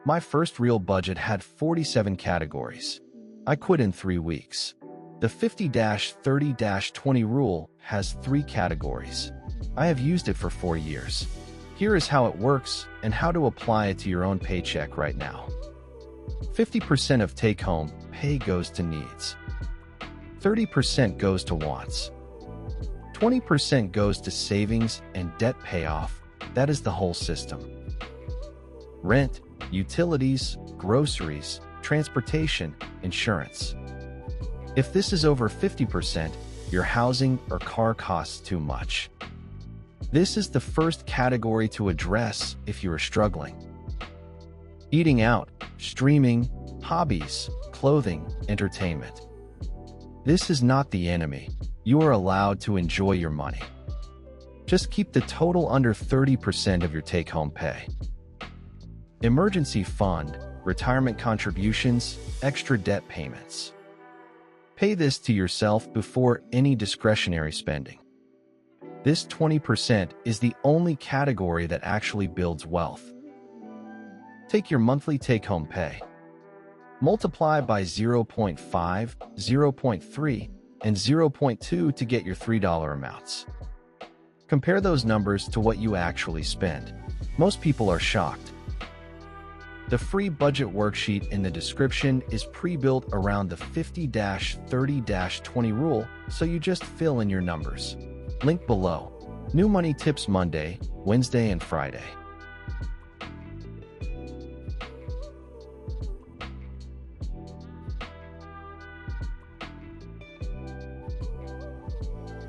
My first real budget had 47 categories. I quit in 3 weeks. The 50-30-20 rule has 3 categories. I have used it for 4 years. Here is how it works and how to apply it to your own paycheck right now. 50% of take-home pay goes to needs. 30% goes to wants. 20% goes to savings and debt payoff. That is the whole system. Rent, utilities, groceries, transportation, insurance. If this is over 50%, your housing or car costs too much. This is the first category to address if you are struggling. Eating out, streaming, hobbies, clothing, entertainment. This is not the enemy. You are allowed to enjoy your money. Just keep the total under 30% of your take-home pay. Emergency fund, retirement contributions, extra debt payments. Pay this to yourself before any discretionary spending. This 20% is the only category that actually builds wealth. Take your monthly take-home pay. Multiply by 0.5, 0.3, and 0.2 to get your $3 amounts. Compare those numbers to what you actually spend. Most people are shocked. The free budget worksheet in the description is pre-built around the 50-30-20 rule, so you just fill in your numbers. Link below. New Money Tips Monday, Wednesday, and Friday.